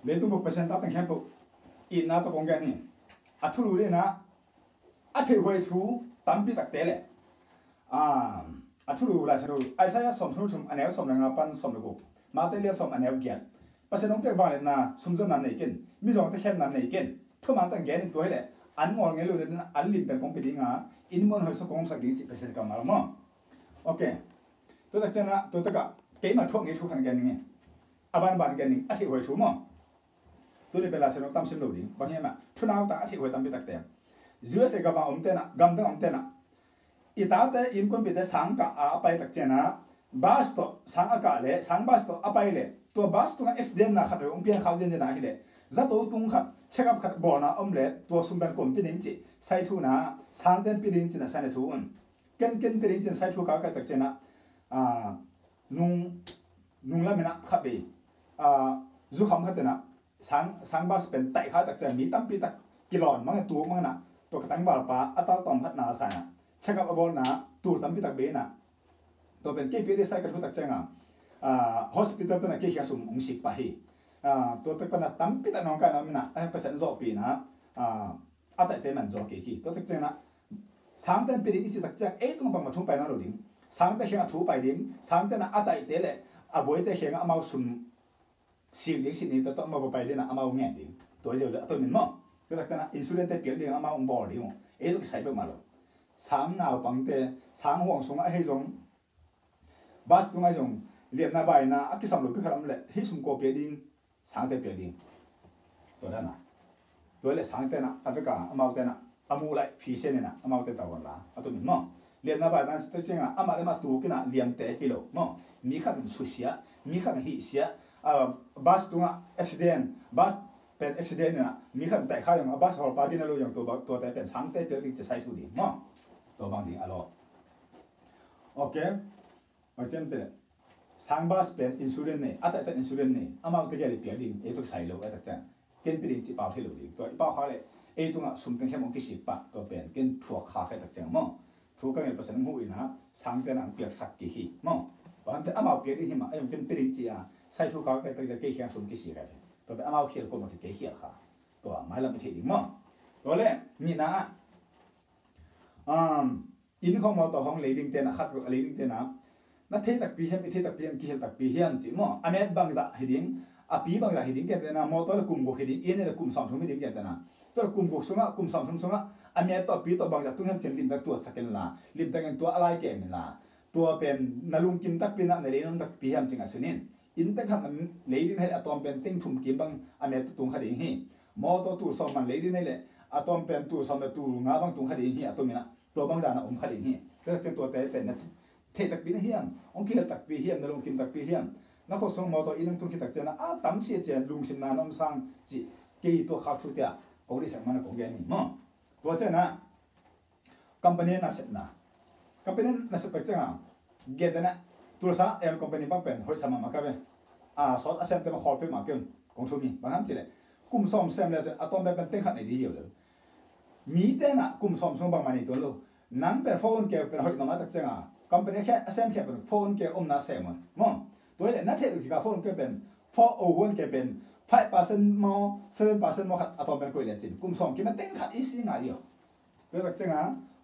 เลยตุ้งบุกเปอร์เซ็นต์ตัดตั้งแค่ปุ๊อินนะตัวกงแกนี่อัทุรุเลยนะอัฐิหวยทูตั้มปีตักเตะเลยอัทุรุอะไรฉันดูไอ้สายสมทุนชุมอันนี้สมแรงปันสมระบบมาเตเลียสมอันนี้เกียรเปอร์เซ็นต์น้องเปียกบ้านเลยนะสมจนนั้นไหนกินมีสองตะแคมนั้นไหนกินทั่วมาตั้งแกนี่ตัวเลยอันงอไงเลยนะอันลิมเป็นของปีดีงาอินมันหอยสกองสักดีเปอร์เซ็นต์กันมาแล้วมั้งโอเคตัวตักเจนะตัวตักเกมมาทั่วงี้ทั่วขันแกนี่อาบานแกนี่อัฐิหวยทูมั้งตัวนี้เป็นลาเซนตั้มเซนโลดิ้งบางอย่างมาทุนเอาแต่อัฐิหวยตั้มปีตักเตะจู่เสกบางอมเตนะกำตั้งอมเตนะอีตาเตอินคนปีเตสังกะอาไปตักเจนะบาสโตสังอากาเลสังบาสโตอาไปเลตัวบาสโตนั้นเอสเดนนะขัดองเปียนเขาเจนจะไหนเลจัตโตตุงขัดเช็คอัพขัดบอลนะอมเลตัวสุนเป็นกลมปีนินจิไซทูนะสังเดนปีนินจินะไซเนทูนเกินปีนินจิไซทูเขาตักเจนะนุ่งละเมนะขับไปจู่คำขัดนะสังบาสเป็นไต่เขาตักเจมีตั้มปีตักกิโลนมั้งตัวมั้งนะตัวกระตังบาลปะอัตราตอมพัดนาสายนะเช็คอัพบอลนะตัวตั้มปีตักเบนะตัวเป็นเกี่ยวกับสายกระทุตักเจงฮอสพิทอลตัวนั้นเกี่ยวกับสมองสิบไปตัวตักเป็นตั้มปีตักน้องกันนะมันนะเปอร์เซ็นต์จบปีนะอัตราเต็มมันจบกี่ตัวตักเจงนะสังเดนปีนี้สิตักเจงตรงบังมาทุ่งไปนั่นหรือดิ้งสังเดนเขียนทุ่งไปดิ้งสังเดนอัตราเต็มเลยบ่อยแต่เขียนมาสุ่มสิ่งนี้สิ่งนี้ตัวต้องมาไปดิ้งนะมาเงี้ยดิ้งตัวเดียวเลยตัวนี้มั้งตัวตักเจงนะอินซูลินเตเปียดิ้งมาบอลดิ้งตัวใส่ไปมาแล้วสังเอาปังเตสังห่วงสงให้สงบาสตรงไอ้จงเรียนนาใบนะอักษรหลุดไปขนาดนั้นเลยที่สมโกเปียดิ้งสังเตเปียดิ้งตัวนั้นนะตัวเลยสังเตนะอัฟริกาอามาเตนะอามูไลพีเซนนะอามาเตตะวันละตัวนี้มั้งเรียนนาใบนั้นตัวจริงอ่ะอามาเตมาตูกินะเรียนเตะกิโลมั้งมีขันสุเสียมีขันฮิเสียบาสตรงอ่ะอุบิเหตุบาสเป็นอุบิเหตุเนี่ยมีขันแต่ข้าอย่างบาสฮอลปาร์ตี้นั่นรู้อย่างตัวแต่เป็นสังเตเปียดิ้งจะใส่ทุดีมั้งตัวบางดิ้งอะไรโอเคมาเช่นเดียวสังบาสเป็นอินซูลินเนี่ยอัตราเป็นอินซูลินเนี่ยอามาตัวแกเลยเปลี่ยนดิ้งตัวใส่โลไอ้ตัวเจ้าเกินไปดิ้งจีบเอาที่โลดิ้งตัวอีป้าเขาเลยตัวน่ะสุ่มเป็นแค่มองกี่สิบปะตัวเป็นเกินถั่วคาเฟ่ตัวเจ้ามั้งถั่วก็เป็นภาษาอังกฤษนะสังเป็นอันเปียกสักกี่หีมั้งเพราะฉะนั้นอามาเปลี่ยนดิ้งหิมะเกินไปดิ้งจีอ่ะใส่ถั่วคาเฟ่ตัวจะกี่แค่สุ่มกี่สิบเลยตัวเป็นอามาเขียนคนมาที่กี่เขียนค่ะตัวไม่ละไม่ถึงดิ้งมั้งตัวเลยนี่นะอินของมอตัวของเลดิ้งเตนะขัดกับเลดิ้งเตนะนั่นเทตักปีเฮียมเทตักปีเฮียมกี่เฮตักปีเฮียมจีมั้งอเมริกาบางจากเฮดิ้งปีบางจากเฮดิ้งเกิดนะมอตัวละกลุ่มกุเฮดิ้งเนี่ยละกลุ่มสองทุ่มเฮดิ้งเกิดนะตัวละกลุ่มกุสงะกลุ่มสองทุ่มสงะอเมริกาตัวปีตัวบางจากตุ้งเฮมเจนลิมตักตัวสักเกนละลิมตักเงินตัวอะไรเก่งละตัวเป็นนาลุงกิมตักปีนะในเลดิ้งตักปีเฮียมจริงอ่ะสุนินอินตักทำมันเลดิ้งให้อะตอมเป็นติ้งทุ่มกิมบางอเมริกาตุ้งเฮดิ้งฮีมอตัวตู้สองมันเลดิ้งนี่แหละอะตอมเป็นตู้สองเป็นตู้งาบางตุ้งเฮดิ้งฮีอะตัวนี้นะตัวบางดานะเฮดิ้งฮีก็จะตัวแต่เป็นเทตักปีนเฮียมองค์เขียตักปีเฮียมนลงกินตักปีเฮียมนักข้อสงมอตัวอินตุ้งคิดตักเจนะตั้มเสียเจนลุงชิมนานอมสังจีกี่ตัวข้าวชุดเดียกอริสักมันกองแกนี่มั้งตัวเจนะคอมพานีน่าเสร็จนะคอมพานีน่าเสร็จตักเจนะเกตนะตัวซะคอมพานีบางเป็นหอยสามมาคับเองสอดเซมเต็มขอบไปมาเกินกองทุนมีบางครั้งจีเลยกุมซ้อมเซมเลยจะอะตอมเป็นเต็งขัดในดีเดียวเลยมีแต่นะกุมซ้อมส่งบางมันนี่ตัวลูกนั่นเป็นโฟนเก็บเป็นหอยน้ำมันตักเจนะคอมพานีแค่เซมแค่เป็นโฟนเก็บน่าเซมมั้งตัวเนี่ยนัดเทอุกิกาโฟนเก็บเป็นฟอโอวันเก็บเป็น5%มอ7%มอขัดอะตอมเป็นกุยเลนจินกุมสองกิมมันเต็งขัดอีสิ่งอะไรอยู่ตัวตักเจนะ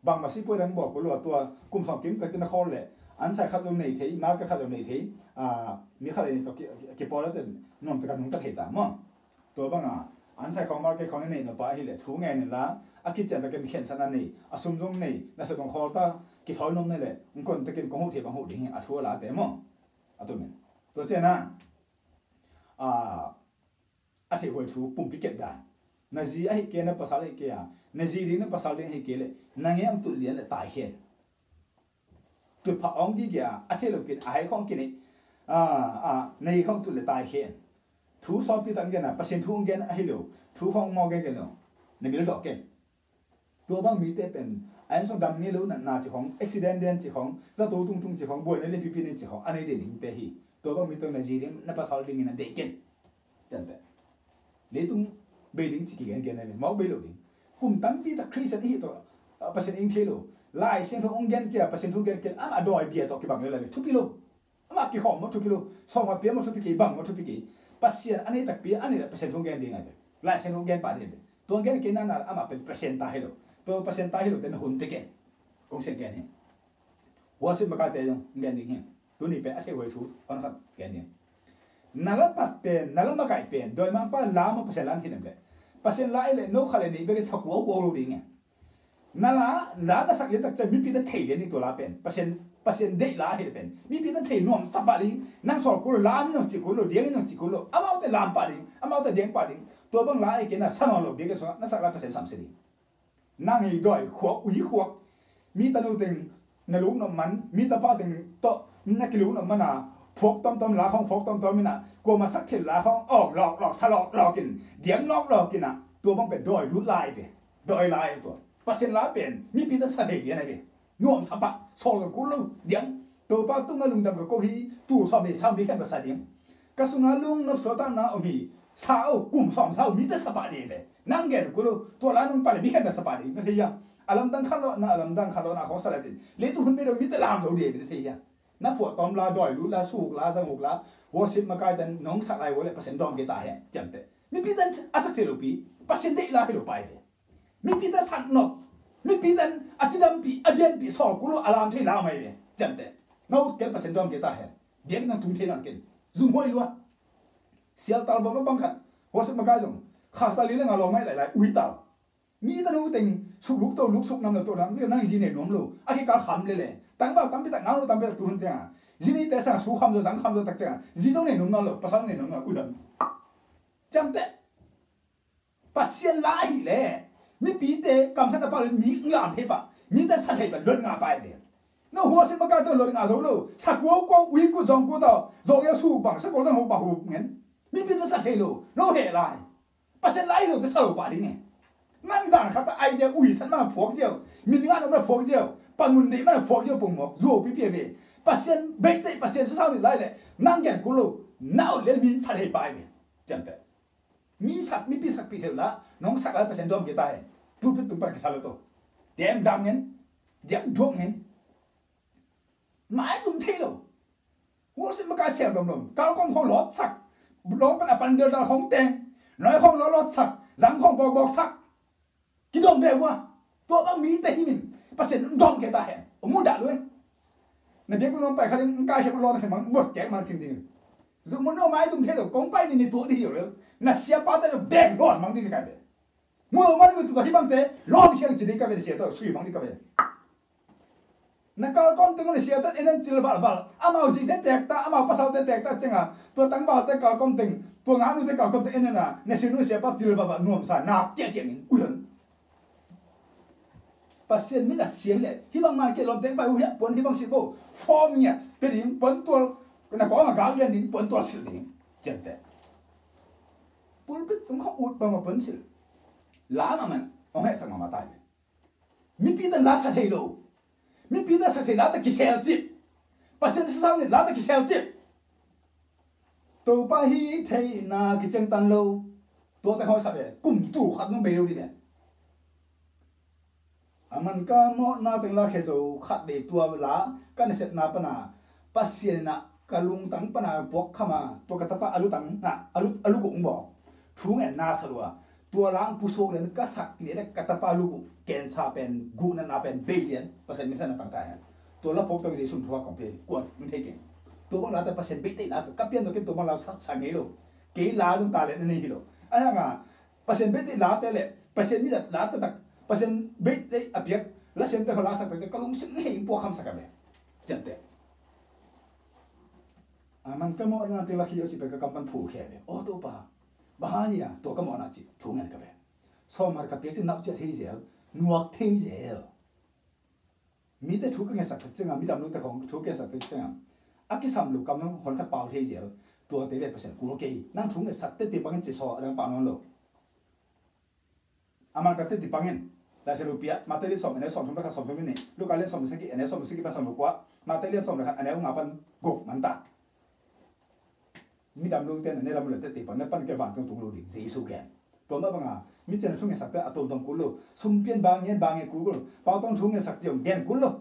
บางมาสิพูดดังบอกกูรู้ว่าตัวกุมสองกิมตักเจนะคอลเลยอันใส่ขัดลงในที่มาร์กขัดลงในที่มีขัดในตัวเก็บพอแล้วแต่นนตะกันนนตะเหตุมั้งตัวบางอันใส่ของมาร์กของในนปะฮิเลทูไงนี่ละอากิจเจนตะเก็บเขียนสันนี่อาซุ่มจงนี่น่าจะต้องคอตากิถอยนมนี่แหละมันคนตะเก็บกงหูเทียบกงหูดิ่งอัทัวละแต่มั้งอัตัวนี้ตัวเจนะอาทิตย์วันทูปุ่มพิเก็ตได้นาจีไอ้เกณฑ์ภาษาเลยเกียนาจีดิ้งภาษาเลี้ยงให้เกเลยนางเงี้ยมตุเลี้ยงเลยตายเห็นตุพระองค์ดีเกียอาทิตย์เรากินไอ้ของกินนี่ในของตุเลยตายเห็นทูสอบพิตังเกนะเปอร์เซ็นต์ทูงเกนไอ้เหลวทูของมอเกนเนาะในมิลดอกเกนตัวบางมีแต่เป็นไอ้ส่วนดำนี่รู้น่าจะของอุบิเหตุเด่นจะของจะตัวตุ้งจะของบ่อยในเรื่องพิพิธนี่จะของอันนี้เด่นแต่ฮีตัวบางมีตัวนาจีดิ้งในภาษาเลี้ยงนั่นเด็กเกนจังแต่เลตุงเบลิงจิกิกันเนี่ยมอเบลลิงคุมตั้งปีตะคริสนี่ตัวเปอร์เซ็นต์อิงเทโลไล่เส้นทุ่งเงินเกี่ยเปอร์เซ็นต์ทุ่งเงินเกี่ยดอยเบียตอกกี่บังเลยทุกกิโลกี่ของมาทุกกิโลสองมาเปียมาทุกปีบังมาทุกปี ปัสเซียนอันนี้ตักปีอันนี้เปอร์เซ็นต์ของแกนดีไงหลายเปอร์เซ็นต์ของแกนป่าดีตัวแกนกินนั่นน่ะอามาเป็นเปอร์เซ็นต์ตายหรอตัวเปอร์เซ็นต์ตายหรอแต่หุ่นไปแกนของเส้นแกนนี่หัวสิมาการเตยงแกนดีเงี้ยตัวนี้เป็นอัตเวทูอันนั้นแกนนี่นั่นละปัดเป็นนั่นละมาไก่เป็นโดยมันป้าล้ามาเปอร์เซ็นต์ล้านที่นั่นเลยเปอร์เซ็นต์ล้านเลยโน้ขเลยนี่เป็นสักหัวโกลูดีเงี้ยนั่นละล้านสักเลี้ยงตักจะมีปีนั้นเทียนนี่ตัวล้าเป็นเปอร์เซ็นต์เด็กล้าเห็นเป็นมีปีนั้นเทียนนวมสับปะลิงนั่งสอบกูล้ามีน้องจิกุลเดียงน้องจิกุลอามาแต่ล้านปะลิงอามาแต่เดียงปะลิงตัวบางล้าไอ้เกน่ะสมองหลบเดียงก็ส่วนนั่นสักล้านเปอร์เซ็นต์30นั่งอีกด้วยขวบอุ้ยขวบมีตะนูตึงนลุกน้ำมันมีตะป้าตึงโตนักกิลุกน้ำมันอ่ะพกต้มล้าของพกต้มนี่น่ะกลัวมาสักทีล้าของออกหลอกสลอกหลอกกินเดียงหลอกกินอ่ะตัวบางเป็นด้วยรุ่นลายไปด้วยลายตัวเปอร์เซ็นต์ล้าเป็นมีปีนั้นสะเดียนอะไรนวมสับปะโซ่กับกูลูเดียงตัวป้าตุ้งลุงดำกับกูฮีตู้สอบมีซ้ำมีแค่แบบสะเดียงกระสุนลุงนับสตันนะมีสาวกลุ่มสอมสาวมีแต่สปาดีเลยนั่งเกนกูรู้ตัวร้านนึงไปเลยมีแค่แบบสปาดีไม่ใช่ยังอารมณ์ดังขันโลนะอารมณ์ดังขันโลนะของสลัดดิเลยตัวคนไม่รู้มีแต่ลามเราดีไม่ใช่ยังนับฝนตอมลาดอยรู้ลาสูกลาสมุกลาหัวสิบมาไกลแต่น้องสักไรวะเลยเปอร์เซ็นต์ดอมกี่ตาเห็นจำเตะมีปีนั้นอาศักเจลูปีเปอร์เซ็นต์ได้ลาให้เราไปเลยมีปีนั้นสันนกมีปีนั้นอาจจะดำปีอเดียนปีสองกูรู้อารามที่ลาไม่เลยจำเตะน้องเกลเปอร์เซ็นต์ดอมกี่ตาเห็นเด็กนั่งทุ่งเทนังกินซุ่มบ่อยล้วนเสียตาลบอกว่าบังคับหัวสิบมาไกลจงขาดตาลีเรื่องอารมณ์ไม่หลายๆอุ้ยเต่ามีแต่รู้ติงสุกลุกตัวลุกสุกนำตัวนั้นที่นั่งจีเน่หนุ่มลูอาที่การขำเลยตั้งบ่าวตั้งไปตั้งเงาตั้งไปตั้งตัวหุ่นเจ้าจีนี่แต่สั่งสู้คำตัวสั่งคำตัวตักเจ้าจีต้องเน่หนุ่มนั่นลูภาษาเน่หนุ่มนั่นอุ้ยดันจำแต่ปัสเซียนไล่เลยมีปีเตะกำทันตะปาลมีงามเทปะมีแต่สัตว์เทปะเลื่อนงาไปเลยน้าหัวสิบมาไกลตัวเลื่อนงาโซ่ลูสักวัวก็วิ่งกูจงกูต่อจงเอาสู้บังสักคนต้องหัวปะหูเงี้ยมีปีแต่สัตว์เทลูน้าเหตุไรปัสเซียนไล่ลูจะสรุปปะดิเนี่ยนั่งด่านครับแต่ไอเดียอุ้ยสันมาพวกเดียวมีงานออกมาพวกเดียวปันมุนดีมาพวกเดียวปุ่มหมอกรูพี่เพียเวปัสเซียนเบรกได้ปัสเซียนเศร้าหนึ่งไรเลยนั่งแก่กูรู้น่าเลี้ยงมีสัตว์ให้ไปเวจำแต่มีสัตว์มีปีสักปีเท่าละน้องสักอะไรเปอร์เซ็นต์ดอมกี่ตายพูดตุ้มไปกี่ทะเลตัวเดี๋ยวดังเงี้ยเดี๋ยวดวงเงี้ยหมายจุ่มเที่ยวหัวสิมันกลายเสียบลมก้าวกล้องของรถสักร้องเป็นอัปนเดือดของเตงน้อยของรถสักสังของบอกสักกินดมเดียวว่าตัวบางมีแต่ที่มันเปอร์เซ็นต์ดอมแกตาเห็นผมมุ่งด่าด้วยในเบี้ยกูน้องไปเขาเล่นกายเชื่อมันร้อนเห็นมันบดแกมันกินดีซึ่งมันเอาไม้ตรงเท่ากับกองไปในตัวที่อยู่เลยน่ะเสียป้าแต่แบ่งร้อนมันดีกันเลยมัวมันไม่ตัวที่บางเตะร้อนเชื่อจะดีกันเลยเสียตัวสุยมันดีกันเลยนักการก้อนตึงเลยเสียตัวเอ็นจิลบาลบาลอามาจีเด็ดแตกตาอามาภาษาเด็ดแตกตาเจ้าตัวตั้งบาลแต่การก้อนตึงตัวงานนู้นแต่การก้อนตึงเอ็นน่ะในสิ่งนู้นเสียป้าจิลบาลนุ่มสายนับเจ๊เจ๊งอุ้ยปัสเซียนไม่จัดเสียเลยที่บางมันเกี่ยวกับเด็กไปหัวปนที่บางสิ่งก็ฟอร์มเนี่ยเป็นดิ่งปนตัวนักก้อนกาวเรียนดิ่งปนตัวสิ่งดิ่งเจ็บแต่ปุ่นเป็นต้องเขาอุดบางมาปนสิ่งล้ามันเอาให้สังมาตายมีปีนั้นล้าสัตย์ให้โลมีปีนั้นสัตย์ให้ล้าตะกิเซลจิปัสเซียนที่สามเนี่ยล้าตะกิเซลจิตัวป้าฮีเทน่ากิจังตันโลตัวแต่เขาสับเลยกุ่มตู้ขัดน้องเบลดิเนี่ยมันก็มอนาตึงละเคโซขัดเบตัวละกันเสร็จนาปนาปัสเซียนนะกะลุงตังปนาบวกเข้ามาตัวกระตปะอลุตังนะอลุกุงบอกทุ่งแอนนาสลัวตัวล้างผู้โชคเลยก็สักเนี่ยกระตปะลุกุเกณฑ์ซาเป็นกูนันนาเป็นเบเลียนเปอร์เซ็นต์ไม่ใช่นาต่างๆตัวละพบตัวที่สุ่มทัวร์ของเพย์กวนมันเทกินตัวบางลาแต่เปอร์เซ็นต์เบติลากับเพียนตัวกินตัวบางลาสักเงี้ยโลเกย์ลาจงตาเลยนั่นนี่โลอะไรงั้นเปอร์เซ็นต์เบติลาแต่เลยเปอร์เซ็นต์นี่ลาแต่ตักเปอร์เซ็นต์เบติอภิกแล้วเส้นแต่เขาลาสักแต่ก็ลงสิ่งให้พวกคำสักกันเลยจันเตมันก็มองนั่นที่ละคิโยสิเป็นกับมันผูกแค่เลยโอ้ตัวป่าบ้าเนี่ยตัวก็มองนั่นจิถูกเงินกันเลยสมัยกับเพียงที่นับจะเที่ยวนัวเที่ยวมีแต่ถูกเงินสักจังมีดำรู้แต่ของถูกเงินสักจังอักษรลูกกำลังคนขัดเป่าเที่ยวตัวเตะแบบเปอร์เซ็นต์กูโอเคนั่งถูกเงินสักเตะติดปังเงินจะชออะไรป่านั่นหรอมันก็เตะติดปังเงินแล้วเสรุปมาเตะเล่นสองอันนี้สองทุ่มแล้วก็สองทุ่มนี่ลูกการเล่นสองสักกี่อันนี้สองสักกี่เป็นสองลูกว่ามาเตะเล่นสองแล้วอันนี้งาปันกบมันตามีดำรู้แต่อันนี้ดำรู้แต่ติดปังนั่นปันเก็บบางตรงตรงรู้ดิสีสุกแกตัวนั้นบางมีเจนทุ่งเงินสักแต่อัตโนมัติกูรู้สุ่มเปลี่ยนบางเงี้ยกูรู้เปล่าต้องทุ่งเงินสักเดียวเงี้ยกูรู้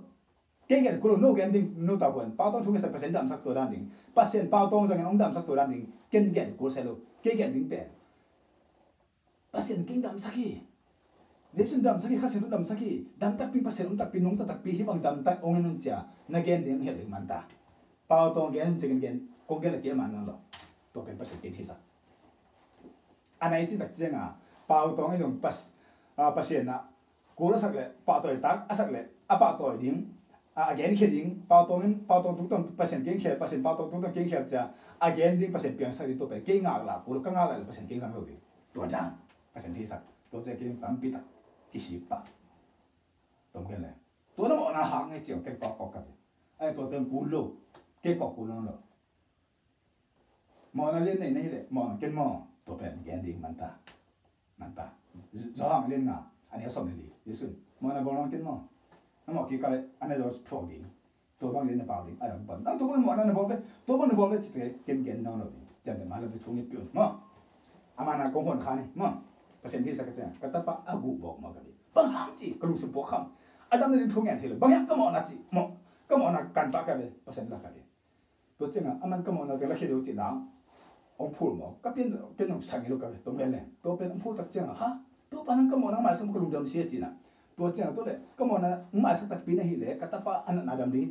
cái cái cô nó cái đinh nó tao quên bao tông chúng cái percent đam sắc tuổi đam đinh percent bao tông rằng ông đam sắc tuổi đam đinh cái cô sẽ lo cái đinh bè percent kinh đam sắc gì Jason đam sắc gì khác sẽ đam sắc gì đam tắc pi percent ông tắc pi nung tắc pi hi bằng đam tắc ông nên chia na cái đinh hiểu được mà ta bao tông cái cái con cái là cái mà nó lo tôi cái percent cái thì sao anh ấy thì đặc trưng à bao tông cái dòng percent à cô là sắc lệ bao tuổi tắc sắc lệ bao tuổi đinh again kidding bao tông tung tông percent kinh khởi percent bao tông tung tông kinh khởi cha again đinh percent piang sắc đi tôi phải kinh ngạc là cô lúc ngạc là percent kinh sang rồi đi tôi ra percent thì sắc tôi sẽ kinh bám bị tắc cái gì ba tôi cái này tôi nó mọi là hàng cái chiều cái cọc cái ai tôi tên cú lô cái cọc cú lô rồi mọi là lên này đấy mọi cái mọi tôi phải again đinh man ta rõ hàng lên ngà anh ấy xong rồi đi xin mọi là bao lâu cái mọi nó cái cái anh ấy rồi thua đi tôi bằng lên là bao đi ai cũng bằng tôi bằng mọi là bao về tôi bằng bao về chỉ cái nó rồi chẳng để mà là cái thùng cái kiểu mà mà là công hồn khai này mà percent thì sao cái tập à gục bỏ mà cái bằng hàng chỉ cái lúc sụp bỏ không adam nên thùng cái bằng hàng cái mọi là chỉ cái mọi là cản phá cái percent là cái tôi chẳng là anh cái mọi là cái là khi điều chỉ đạo ông phun mà cái nó sang cái lúc cái tôi bên này tôi bên ông phun thật chẳng ha tôi bằng cái mọi là mà xong cái lúc đầm xia chỉ nè tôi chẳng tôi đấy cái món này mà sẽ tập pin này hele cái tập anh làm gì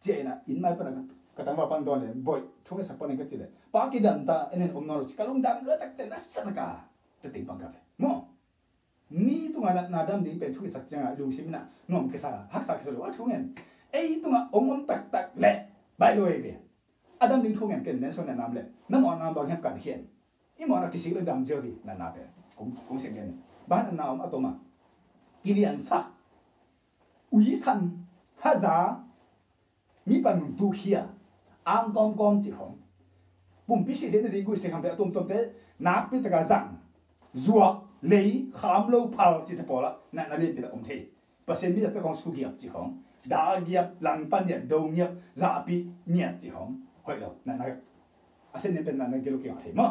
chị na in mai phần cái tập vào pan đòn này boy chúng cái sắp này cái gì đấy ba cái đàn ta anh ông nói cái lúc đàn nữa chắc chắn là sát cả cái tiếng bằng cái mo mi tu ngana na đam đi bên chúng cái sắc chẳng lưu sim na nom cái sao hắc sắc cái rồi chúng em ấy tu ngà ông tắc lẹ bài lôi về adam đi chúng em cái nên số này làm lẹ nó món làm bằng hẹp cả hiện cái món là cái gì là đam chơi vì là nạp về cũng sẽ nghe bán nào mà tôi mà kilian sa uisan haza mi pan tu hia ang kong chi hong bum pi si de gu se kham pe tom te nak pi ta ga zang zuwa lei kham lo phal chi ta pola na le pi ta om the pasen mi ta kong su giap chi hong da giap lang pan ya do giap za pi nya chi hong hoi lo na asen ne pen na ge lo ki ha ma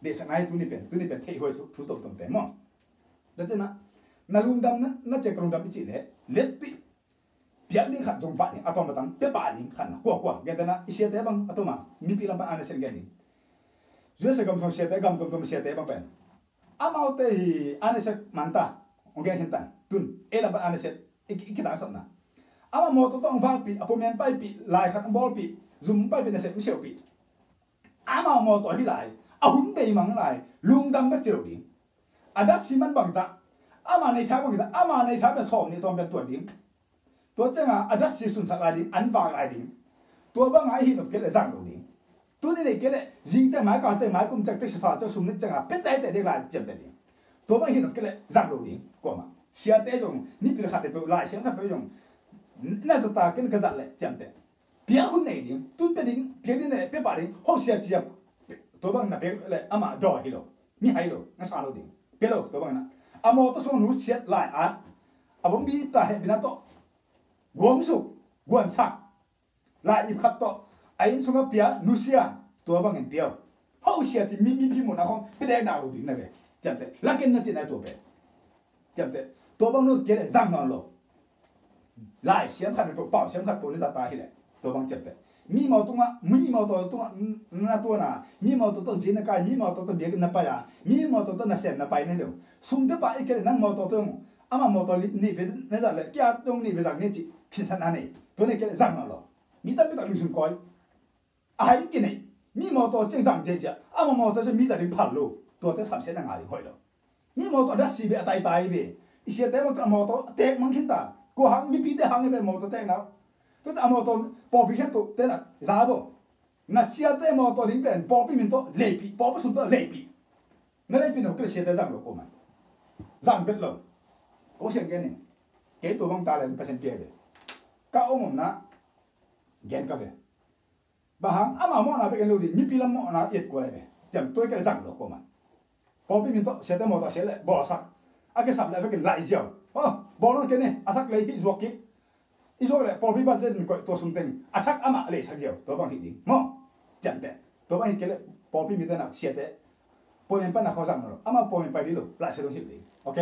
de sa nai tu ni pen thei hoi thu tom te ma da chen na na lung dam na che lung dam chi le let pi piak ni khat jong pa ni atom batang pe pa ni khan kwa ge na isia te bang atoma mi pi lam pa ana sen ge ni ju se gam thong sia te gam tom sia te bang pen amau te hi ana se manta ong ge hen tan tun e la ba ana se iki ta sat na ama mo to tong va pi apo men pai pi lai khat bol pi zum pai pi na se mi seo pi ama mo to hi lai a hun be mang lai lung dam ba cheu di ada siman bang ta ama nei tha bang ta ama nei tha be som ni tom be tuan dingตัวเจ้าอาดัสซิสุนสักอะไรอันวางอะไรดิ่งตัวบางไอ้หินกับเกล็ดจังดูดิ่งตัวนี้เลยเกล็ดจิงจะหมายก่อนจะหมายกุมจากเทศฟ้าจะสุ่มนิจังเป็นแต่เด็กหลายเจ็บแต่ดิ่งตัวบางหินกับเกล็ดจังดูดิ่งกว่ามาเสียแต่จงนี่เป็นขัดแต่เป็นลายเสียงขัดเป็นจงน่าจะตากันกระจัดเลยเจ็บแต่เพียงคนไหนดิ่งตัวเป็นดิ่งเพียงนี่เนี่ยเป็นป่าดิ่งห้องเสียจีบตัวบางน่ะเป็นเลยอามาดอยฮิโลมีไฮโลงั้นสาโลดิ่งเป็นโลตัวบางน่ะอามอตัวส่งหนูเสียลายอัดอาบุ้มบีตาเห็นบินาโตกวงสุกวนสักลายอีกขัดต่อไอ้สุงกับเปียนุเซียตัวบางเงินเปียวเขาเสียที่มีพิมุนนะของเป็นแดงดาวดิ่งนะเว้ยจำแต่ลักเงินนั่นจีนไอ้ตัวเว้ยจำแต่ตัวบางนู้นเกล็ดจังนอนโลลายเสียงขัดเป็นเป่าเสียงขัดปูนจะตายเลยตัวบางจำแต่มีหมอตัวมีหมอตัวนั่นตัวน่ะมีหมอตัวจีนนักการมีหมอตัวเบียกันนับไปอ่ะมีหมอตัวนั่นเสียนนับไปนี่เดียวสุ่มเปียไปเกล็ดนั่งหมอตัวอามาหมอตัวนี่เป็นนั่นจะเลยแก่ตรงนี้เป็นจากนี่จีพิจารณาเนี่ยตัวนี้เกล็ดจังนอนโลมีแต่ไม่ต้องรู้สึกก่อยไอ้กินนี่มีหมอตัวจริงจังเจ๊จ้ะอามาหมอตัวจะมีแต่เรื่องพันโลตัวแต่สามเส้นนั่งอะไรหอยโลมีหมอตัวดัชซีเบะตายเบะอีเสียแต่มันจะหมอตัวเตะมันขึ้นตากูหังมีปีเตะหังเบะหมอตัวเตะแล้วตัวจะหมอตัวปอบไปแค่ตัวเตะน่ะจ้าบ่น่ะเสียแต่หมอตัวนี้เป็นปอบไปมีตัวเล่ปีปอบไปสุดตัวเล่ปีนั่นเล่ปีหนูก็เสียแต่จังโลกูมันจังเกิดโลกูเสียงแกนี่เกตัวบางตาเลยเป็นเปอร์เซ็นต์เปียเบะก็เอาหมดนะเกณฑ์ก็เบะบางอามาหมอนะไปกันรู้ดิมีปีละหมอนะเอ็ดกว่าเลยจำตัวก็เลยสั่งหรอกกูมันพอไปมีตัวเสียแต่หมอตัวเสียเลยบ่อสักอาก็สับเลยไปกันไล่เจียวบ่อนั่นแค่นี้อาสักเลยที่จวกกิ๊กอีจวกเลยพอพี่บ้านเจนก็ตัวสุ่มเต็งอาสักอามาเลยสักเดียวตัวบางทีดิหมอจำแต่ตัวบางทีก็เลยพอพี่มีแต่หนักเสียแต่พอมีปัญหาเขาสั่งหรอกอามาพอมีไปดิลูกไล่เสียตรงหินเลยโอเค